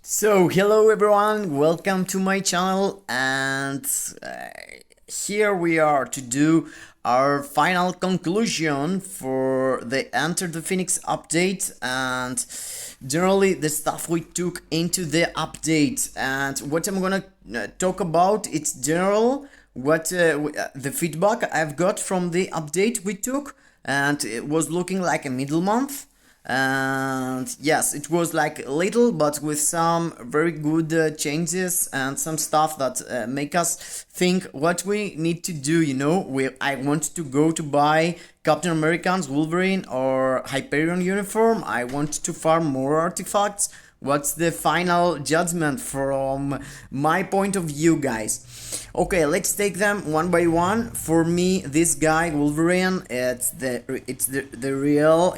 So, hello everyone, welcome to my channel, and here we are to do our final conclusion for the Enter the Phoenix update and generally the stuff we took into the update. And what I'm gonna talk about, it's general, what the feedback I've got from the update we took, and it was looking like a middle month. And yes, it was like little but with some very good changes and some stuff that make us think what we need to do. I want to go to buy Captain America's Wolverine or Hyperion uniform. I want to farm more artifacts. What's the final judgment from my point of view, guys? Okay, let's take them one by one. For me, this guy Wolverine, it's the real,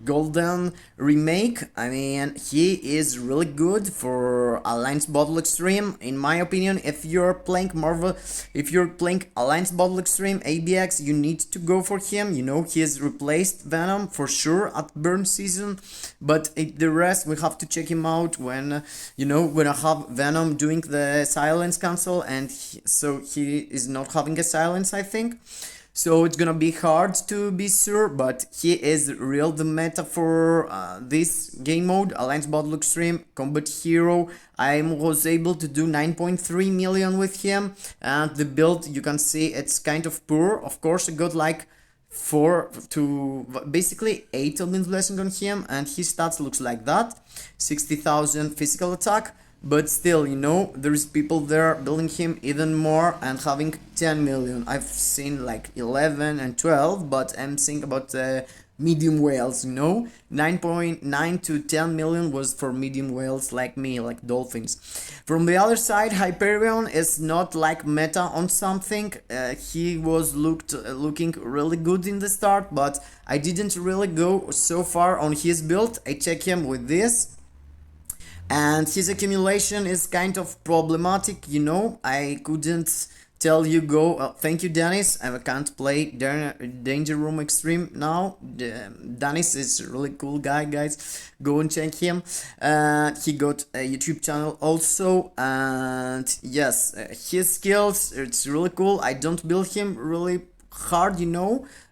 golden remake. I mean, he is really good for Alliance Battle Extreme, in my opinion. If you're playing Alliance Battle Extreme ABX, you need to go for him. He has replaced Venom for sure at burn season, but the rest we have to check him out when when I have Venom doing the silence cancel, and so he is not having a silence, I think. So it's gonna be hard to be sure, but he is real the meta for this game mode, Alliance Battle Extreme Combat Hero. I was able to do 9.3 million with him, and the build, you can see it's kind of poor. Of course, I got like 4 to basically 8 of blessing on him, and his stats looks like that. 60,000 physical attack. But still, there's people there building him even more and having 10 million. I've seen like 11 and 12, but I'm thinking about medium whales, 9.9 to 10 million was for medium whales like me, like dolphins. From the other side, Hyperion is not like meta on something. He was looking really good in the start, but I didn't really go so far on his build. I check him with this. And his accumulation is kind of problematic, I couldn't tell you go. Thank you, Dennis. I can't play Danger Room Extreme now. Dennis is a really cool guy, guys. Go and check him. He got a YouTube channel also, and yes, his skills, it's really cool. I don't build him really hard,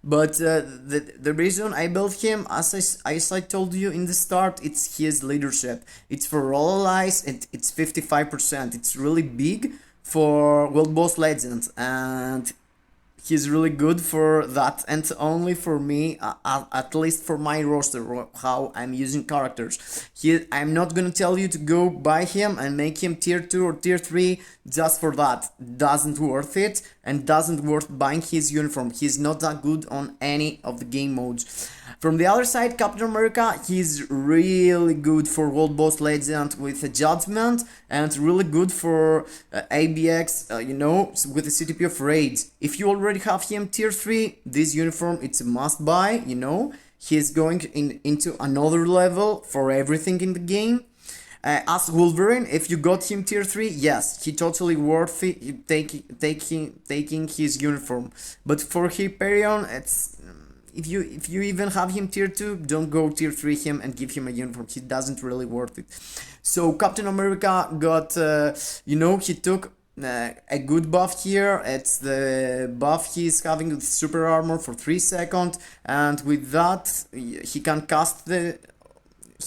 but the reason I built him, as I told you in the start, it's his leadership. It's for all allies, and it's 55%. It's really big for World Boss Legend, and he's really good for that, and only for me, at least for my roster, how I'm using characters. I'm not gonna tell you to go buy him and make him tier 2 or tier 3 just for that. Doesn't worth it, and doesn't worth buying his uniform. He's not that good on any of the game modes. From the other side, Captain America, he's really good for World Boss Legend with a Judgment, and really good for ABX, with the CTP of Raids. If you already have him tier 3, this uniform, it's a must buy, He's going into another level for everything in the game. As Wolverine, if you got him tier 3, yes, he totally worth it taking his uniform. But for Hyperion, it's if you even have him tier 2, don't go tier 3 him and give him a uniform. He doesn't really worth it. So Captain America got, he took a good buff here. It's the buff he's having with super armor for 3 seconds, and with that he can cast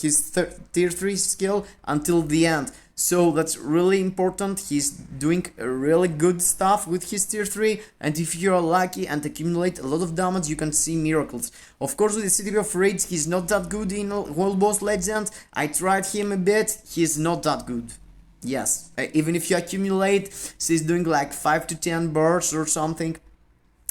his tier 3 skill until the end. So that's really important. He's doing really good stuff with his tier 3, and if you're lucky and accumulate a lot of damage, you can see miracles. Of course, with the CTP of Raids, he's not that good in World Boss Legend. I tried him a bit, he's not that good. Yes, even if you accumulate, he's doing like 5 to 10 bursts or something.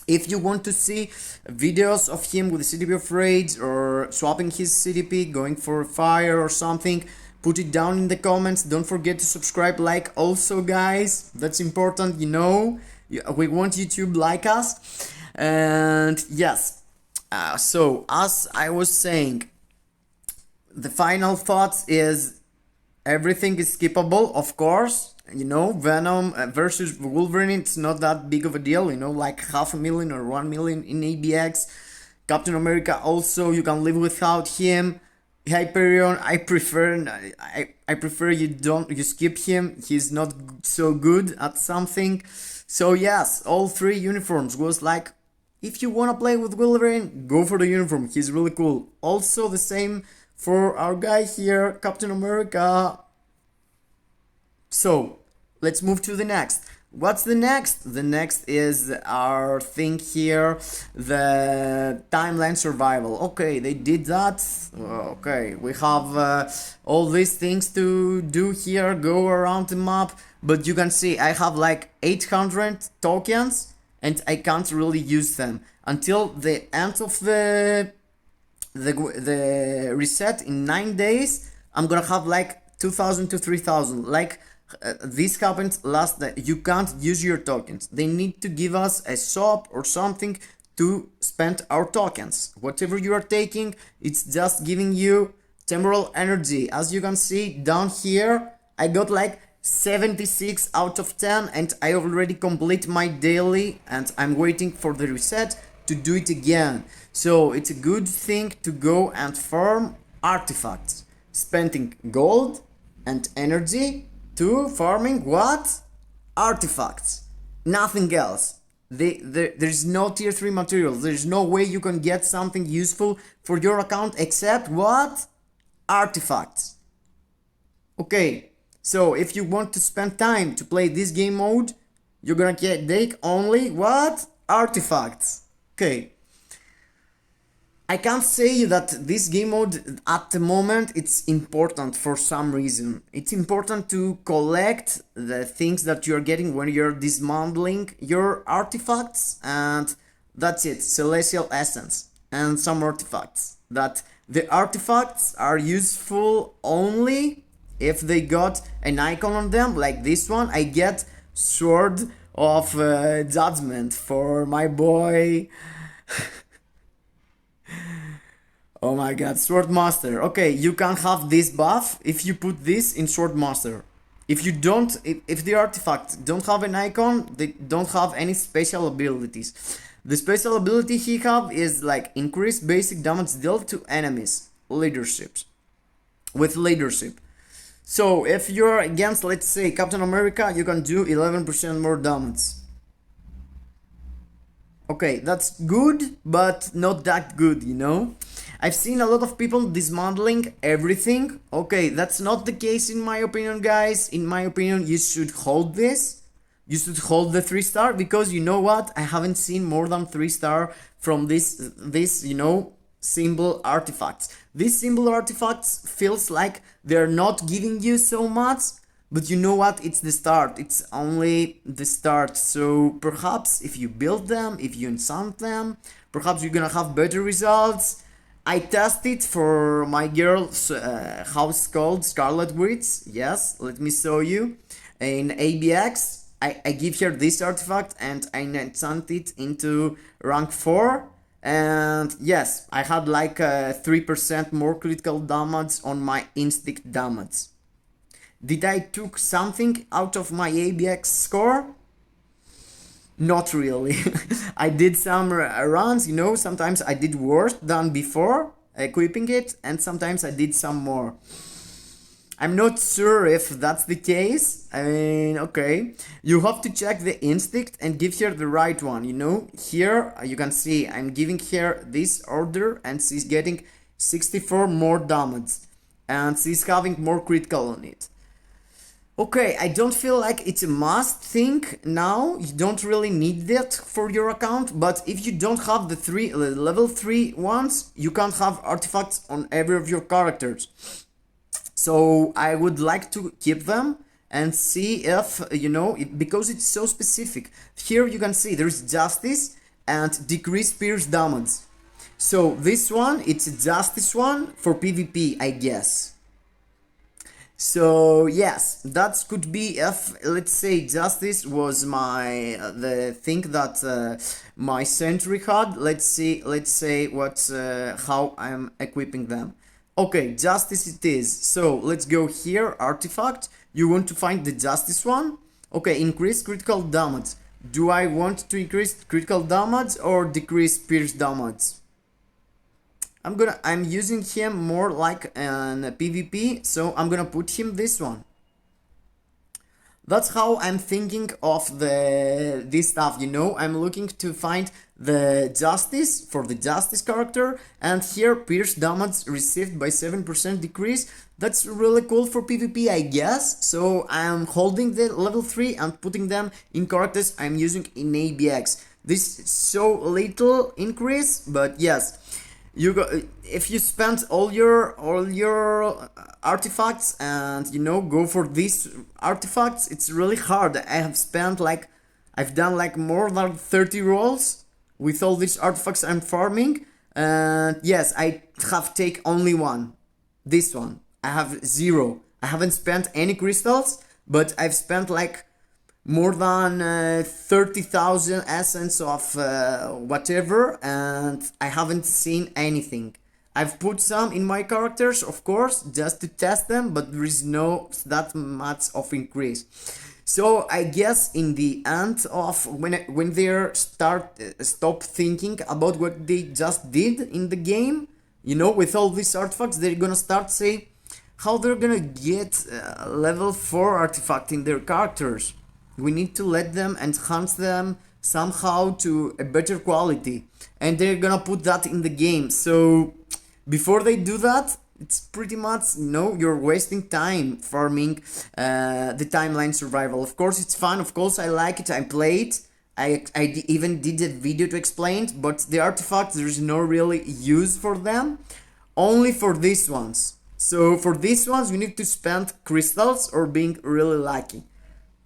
If you want to see videos of him with the CTP of Raids or swapping his CTP, going for fire or something, put it down in the comments. Don't forget to subscribe, like also, guys. That's important, we want YouTube like us. And yes, so as I was saying, the final thoughts is everything is skippable, of course. Venom versus Wolverine, it's not that big of a deal, like 500,000 or 1 million in ABX. Captain America also, you can live without him. Hyperion, I prefer you skip him. He's not so good at something. So yes, all three uniforms was like, if you wanna play with Wolverine, go for the uniform. He's really cool. Also the same for our guy here, Captain America. So let's move to the next. What's the next? The next is our thing here, the timeline survival. Okay, they did that. Okay, we have all these things to do here, go around the map, but you can see I have like 800 tokens and I can't really use them until the end of the reset in 9 days. I'm gonna have like 2,000 to 3,000. Like this happened last day. You can't use your tokens. They need to give us a shop or something to spend our tokens. Whatever you are taking, it's just giving you temporal energy. As you can see down here, I got like 76 out of 10 and I already complete my daily and I'm waiting for the reset to do it again. So it's a good thing to go and farm artifacts, spending gold and energy to farming what? Artifacts. Nothing else. There's no tier 3 materials. There's no way you can get something useful for your account except what? Artifacts. Okay, so if you want to spend time to play this game mode, you're gonna take only what? Artifacts. Okay. I can't say that this game mode at the moment it's important for some reason. It's important to collect the things that you're getting when you're dismantling your artifacts, and that's it. Celestial essence and some artifacts. That the artifacts are useful only if they got an icon on them, like this one. I get Sword of Judgment for my boy. Oh my god, Swordmaster. Okay, you can have this buff if you put this in Swordmaster. If you don't, if the artifacts don't have an icon, they don't have any special abilities. The special ability he have is like increase basic damage dealt to enemies. Leadership. With leadership. So if you're against, let's say, Captain America, you can do 11% more damage. Okay, that's good, but not that good, you know? I've seen a lot of people dismantling everything. Okay, that's not the case in my opinion, guys. In my opinion, you should hold this. You should hold the 3-star, because you know what? I haven't seen more than 3-star from this, you know, symbol artifacts. These symbol artifacts feels like they're not giving you so much, but you know what? It's the start. It's only the start. So perhaps if you build them, if you enchant them, perhaps you're gonna have better results. I tested for my girl's house called Scarlet Witch. Yes, let me show you. In ABX, I give her this artifact and I enchant it into rank 4. And yes, I had like 3% more critical damage on my instinct damage. Did I took something out of my ABX score? Not really. I did some runs, you know, sometimes I did worse than before equipping it, and sometimes I did some more. I'm not sure if that's the case. I mean, okay. You have to check the instinct and give her the right one, you know. Here, you can see I'm giving her this order and she's getting 64 more damage. And she's having more critical on it. Okay, I don't feel like it's a must thing now. You don't really need that for your account, but if you don't have the level 3 ones, you can't have artifacts on every of your characters. So I would like to keep them and see if, you know, because it's so specific. Here you can see there's justice and decrease pierce damage. So this one, it's a justice one for PvP, I guess. So yes, that could be if, let's say, justice was the thing that my sentry had. Let's say what's how I'm equipping them. Okay, justice it is. So let's go here, artifact. You want to find the justice one. Okay, increase critical damage. Do I want to increase critical damage or decrease pierce damage? I'm using him more like an PvP, so I'm gonna put him this one. That's how I'm thinking of this stuff, you know. I'm looking to find the justice for the justice character, and here pierce damage received by 7% decrease. That's really cool for PvP, I guess. So I'm holding the level 3 and putting them in characters I'm using in ABX. This is so little increase, but yes. You go if you spend all your artifacts and you know go for these artifacts. It's really hard. I've done like more than 30 rolls with all these artifacts I'm farming, and yes, I have take only one. This one I have 0. I haven't spent any crystals, but I've spent like more than 30,000 essence of whatever, and I haven't seen anything. I've put some in my characters, of course, just to test them, but there is no that much of increase. So I guess in the end of when they stop thinking about what they just did in the game, you know, with all these artifacts, they're gonna start say how they're gonna get level 4 artifact in their characters. We need to let them enhance them somehow to a better quality, and they're gonna put that in the game. So before they do that, it's pretty much, you know, you're wasting time farming the timeline survival. Of course it's fun, of course I like it, I play it, I even did a video to explain it, but the artifacts, there's no really use for them, only for these ones. So for these ones you need to spend crystals or being really lucky.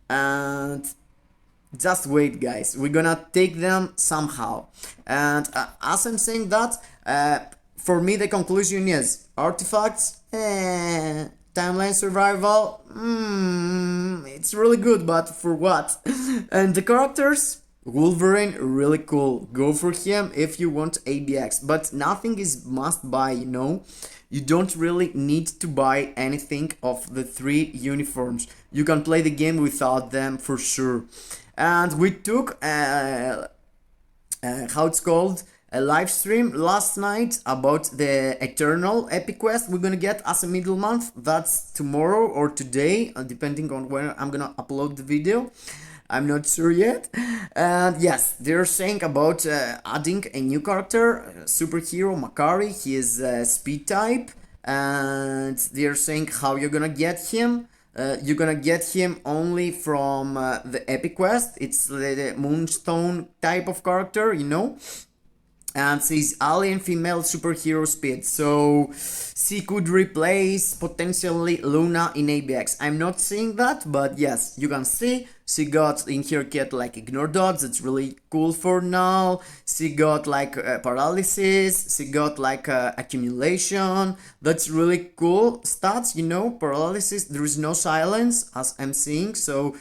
And just wait, guys, we're gonna take them somehow. And as I'm saying that, for me the conclusion is artifacts, timeline survival, it's really good, but for what? And the characters, Wolverine, really cool, go for him if you want ABX, but nothing is must buy, you know. You don't really need to buy anything of the 3 uniforms. You can play the game without them for sure. And we took how it's called, a live stream last night about the Eternal Epic Quest we're gonna get as a middle month. That's tomorrow or today, depending on when I'm gonna upload the video. I'm not sure yet. And yes, they're saying about adding a new character, superhero Makari. He is speed type, and they're saying how you're gonna get him. You're gonna get him only from the Epic Quest. It's the Moonstone type of character, you know. And she's alien female superhero speed, so she could replace potentially Luna in ABX. I'm not seeing that, but yes, you can see she got in her kit like ignore dots. That's really cool for now. She got like paralysis, she got like accumulation. That's really cool stats, you know. Paralysis, there is no silence as I'm seeing, so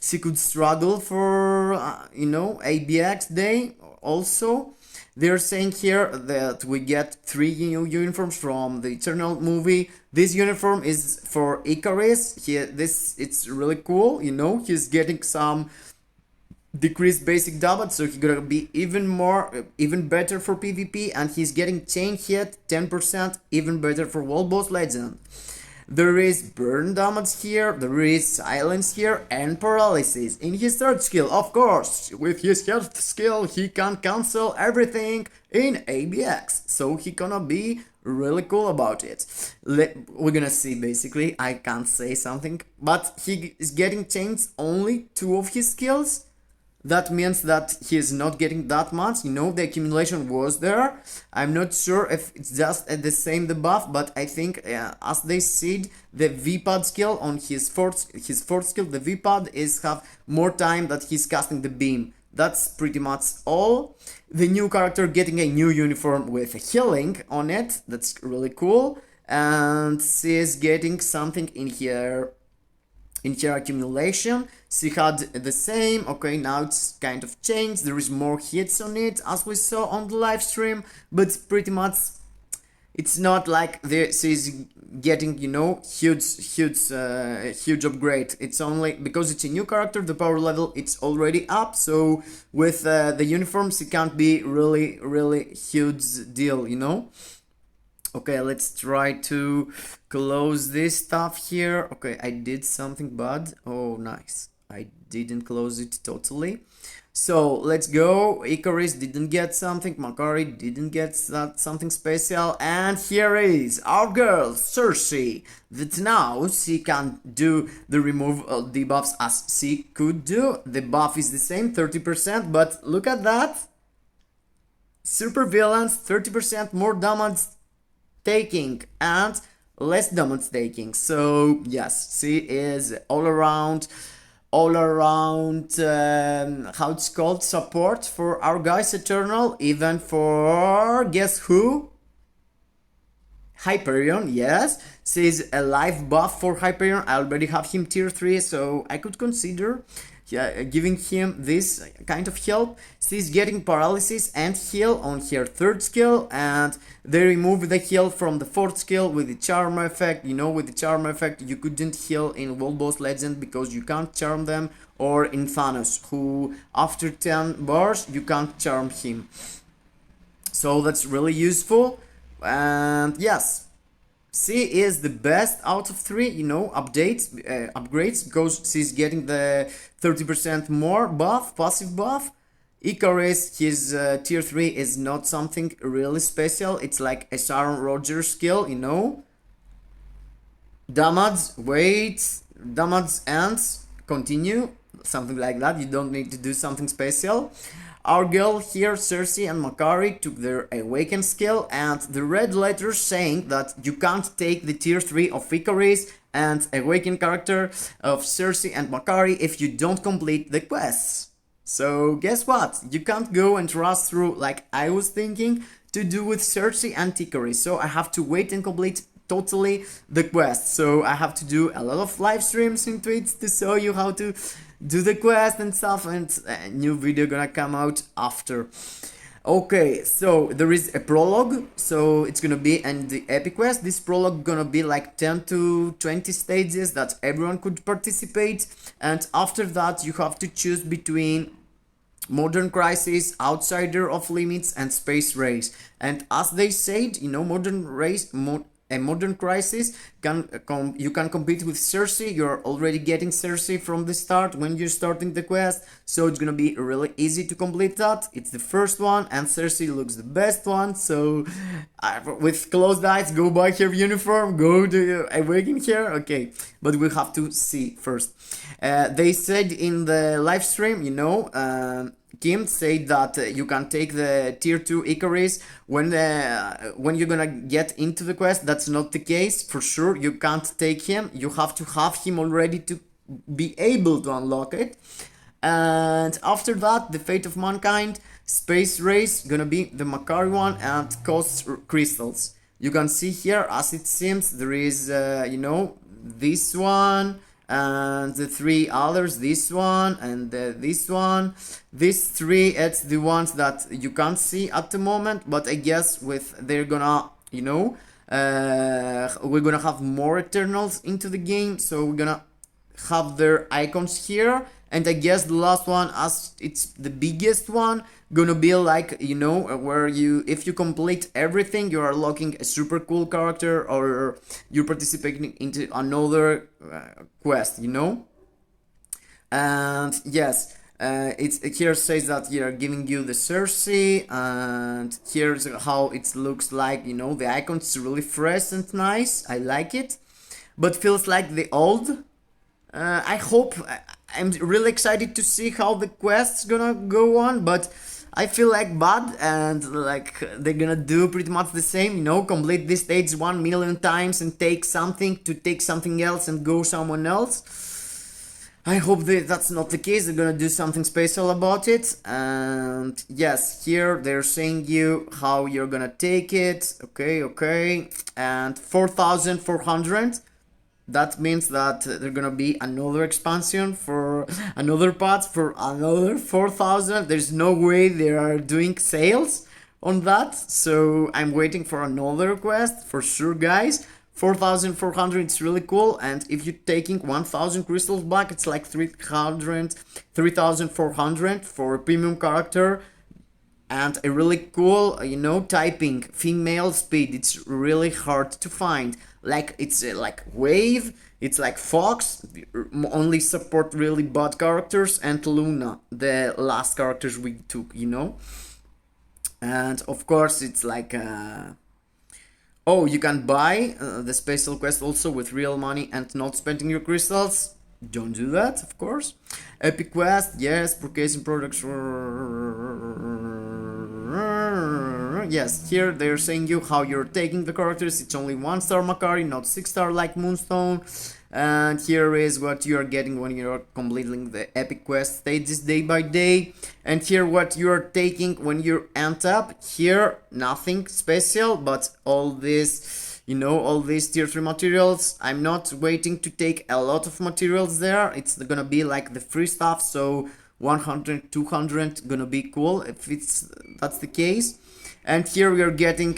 she could struggle for you know, ABX day also. They're saying here that we get 3 new uniforms from the Eternal movie. This uniform is for Icarus. It's really cool, you know. He's getting some decreased basic damage, so he's gonna be even better for PvP, and he's getting chain hit 10%, even better for World Boss Legend. There is burn damage here, there is silence here, and paralysis in his third skill. Of course, with his health skill he can cancel everything in ABX, so he gonna be really cool about it. We're gonna see, basically, I can't say something, but he is getting changed only 2 of his skills. That means that he is not getting that much, you know. The accumulation was there. I'm not sure if it's just at the same debuff, but I think as they said, the V-pad skill on his fourth skill, the V-pad is have more time that he's casting the beam. That's pretty much all. The new character getting a new uniform with a healing on it. That's really cool. And she is getting something in here. In her accumulation, she had the same. Okay, now it's kind of changed. There is more hits on it, as we saw on the live stream, but pretty much it's not like she's getting, you know, huge upgrade. It's only because it's a new character, the power level it's already up. So with the uniforms, it can't be really huge deal, you know. Okay, let's try to close this stuff here. Okay, I did something bad. Oh, nice. I didn't close it totally. So let's go. Icarus didn't get something. Makari didn't get something special. And here is our girl, Cersei. That now she can do the remove debuffs as she could do. The buff is the same, 30%. But look at that. Super villains, 30% more damage taking and less damage taking. So yes, she is all around how it's called, support for our guys Eternal, even for guess who? Hyperion. Yes, she's a life buff for Hyperion. I already have him tier 3, so I could consider giving him this kind of help. She's getting paralysis and heal on her 3rd skill, and they remove the heal from the 4th skill with the charm effect. You know, with the charm effect you couldn't heal in World Boss Legend because you can't charm them, or in Thanos, who after 10 bars you can't charm him. So that's really useful. And yes, she is the best out of 3, you know, upgrades, because she's getting the 30% more buff, passive buff. Icarus, his tier 3 is not something really special. It's like a Sharon Rogers skill, you know. Damage, wait, damage ends, continue, something like that. You don't need to do something special. Our girl here, Cersei and Makari, took their Awaken skill, and the red letters saying that you can't take the tier 3 of Icarus and Awaken character of Cersei and Makari if you don't complete the quests. So guess what? You can't go and rush through like I was thinking to do with Cersei and Icarus. So I have to wait and complete totally the quest. So I have to do a lot of live streams and tweets to show you how to do the quest and stuff, and a new video gonna come out after. Okay, so there is a prologue, so it's gonna be in the epic quest. This prologue gonna be like 10 to 20 stages that everyone could participate, and after that you have to choose between Modern Crisis, Outsider of Limits, and Space Race. And as they said, you know, a Modern Crisis you can compete with Cersei. You're already getting Cersei from the start when you're starting the quest, so it's gonna be really easy to complete that. It's the first one, and Cersei looks the best one, so with closed eyes go buy her uniform, go to Awaken here. Okay, but we have to see first. They said in the live stream, you know, Kim said that you can take the tier 2 Icarus when you're gonna get into the quest. That's not the case. For sure, you can't take him. You have to have him already to be able to unlock it. And after that, the Fate of Mankind, Space Race, gonna be the Makari one, and costs crystals. You can see here, as it seems, there is, you know, this one, and the 3 others, this one and this one. These 3, it's the ones that you can't see at the moment, but I guess with they're gonna, you know, we're gonna have more Eternals into the game, so we're gonna have their icons here. And I guess the last one, as it's the biggest one, gonna be like, you know, where if you complete everything, you are unlocking a super cool character, or you're participating into another quest, you know. And yes, it here says that you're giving you the Cersei, and here's how it looks like, you know. The icon's really fresh and nice. I like it, but feels like the old. I hope, I'm really excited to see how the quest's gonna go on, but I feel like bad, and like they're gonna do pretty much the same, you know, complete this stage 1 million times and take something to take something else and go someone else. I hope that's not the case. They're gonna do something special about it. And yes, here they're saying you how you're gonna take it. Okay, and 4,400. That means that there's gonna be another expansion for another patch for another 4,000. There's no way they are doing sales on that, so I'm waiting for another quest for sure, guys. 4,400, it's really cool, and if you're taking 1,000 crystals back, it's like 3,400 for a premium character. and a really cool, typing female speed. It's really hard to find. Like it's like Wave, it's like Fox, only support really bot characters, and Luna, the last characters we took, And of course, it's like oh, you can buy the special quest also with real money and not spending your crystals. Don't do that, of course. Epic quest, yes, purchasing products. Yes, here they're saying you how you're taking the characters. It's only 1-star Macari, not 6-star like Moonstone. And here is what you are getting when you're completing the epic quest stages day by day. And here what you are taking when you end up. Here nothing special, but all this, all these tier 3 materials. I'm not waiting to take a lot of materials there. It's gonna be like the free stuff, so 100, 200 gonna be cool if that's the case. And here we are getting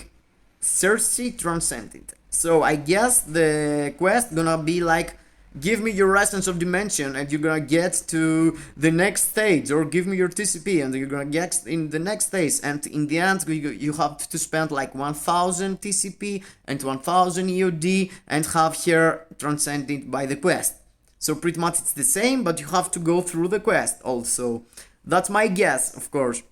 Cersei Transcended. So I guess the quest gonna be like, give me your essence of dimension and you're gonna get to the next stage, or give me your TCP and you're gonna get in the next stage, and in the end you have to spend like 1000 TCP and 1000 EOD and have here transcended by the quest. So pretty much it's the same, but you have to go through the quest also. That's my guess, of course.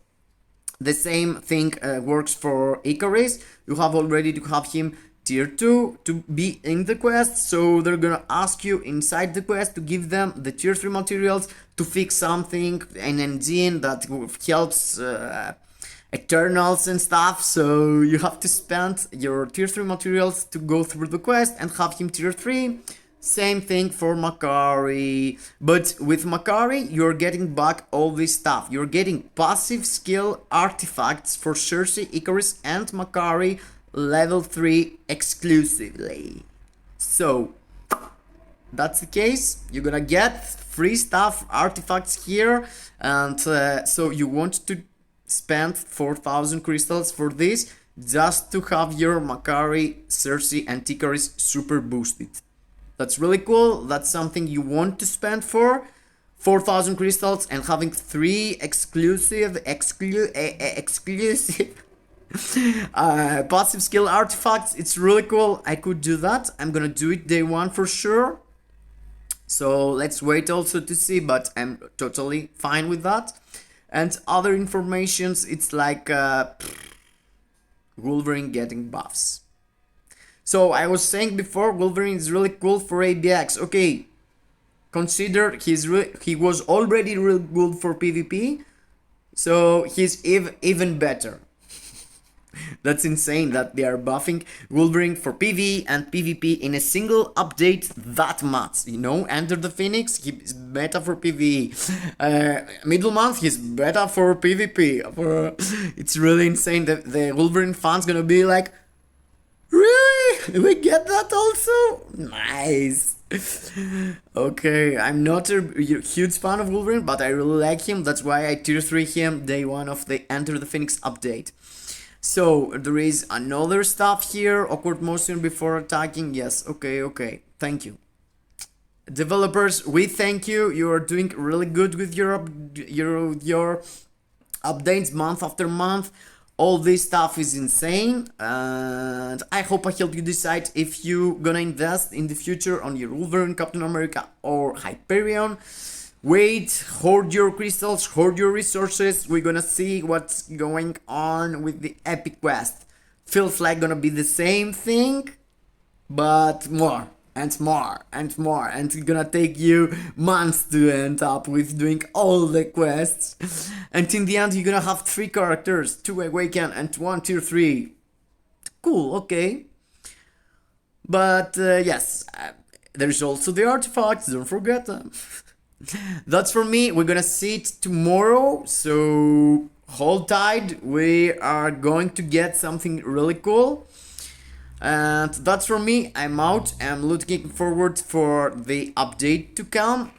The same thing works for Icarus. You have already to have him tier 2 to be in the quest, so they're gonna ask you inside the quest to give them the tier 3 materials to fix something, an engine that helps Eternals and stuff, so you have to spend your tier 3 materials to go through the quest and have him tier 3. Same thing for Macari, but with Macari you're getting back all this stuff. You're getting passive skill artifacts for Cersei, Icarus and Macari level 3 exclusively. So that's the case, you're gonna get free stuff, artifacts here, and so you want to spend 4000 crystals for this just to have your Macari, Cersei and Icarus super boosted. That's really cool. That's something you want to spend for 4000 crystals and having 3 exclusive passive skill artifacts. It's really cool. I could do that. I'm gonna do it day 1 for sure. So let's wait also to see, but I'm totally fine with that. And other informations, it's like Wolverine getting buffs. So I was saying before, Wolverine is really cool for ABX. Okay, consider he was already real good for PvP, so he's even better. That's insane that they are buffing Wolverine for PvE and PvP in a single update that much. Enter the Phoenix, he's beta for PvE. Middle month, he's beta for PvP. It's really insane that the Wolverine fans gonna be like, really? We get that also? Nice. Okay, I'm not a huge fan of Wolverine, but I really like him. That's why I tier 3 him day 1 of the Enter the Phoenix update. So there is another stuff here. Awkward motion before attacking. Yes, okay. Thank you. Developers, we thank you. You are doing really good with your updates month after month. All this stuff is insane, and I hope I helped you decide if you gonna invest in the future on your Wolverine, Captain America or Hyperion. Wait, hoard your crystals, hoard your resources. We're gonna see what's going on with the epic quest. Feels like gonna be the same thing, but more and more and more, and it's gonna take you months to end up with doing all the quests, and in the end you're gonna have 3 characters, 2 awaken and 1 tier 3. Cool, okay, but yes, there's also the artifacts, don't forget them. That's for me. We're gonna see it tomorrow, so hold tight. We are going to get something really cool. And that's for me. I'm out. I'm looking forward for the update to come,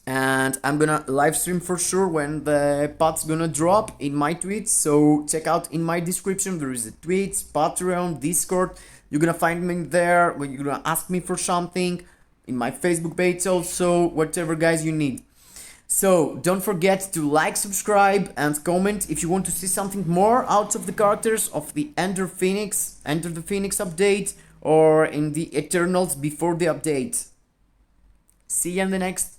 and I'm gonna live stream for sure when the pat's gonna drop in my tweets. So check out in my description, there is a tweets, Patreon, Discord. You're gonna find me there when you're gonna ask me for something, in my Facebook page also, whatever guys you need. So don't forget to like, subscribe, and comment if you want to see something more out of the characters of the Enter the Phoenix update, or in the Eternals before the update. See you in the next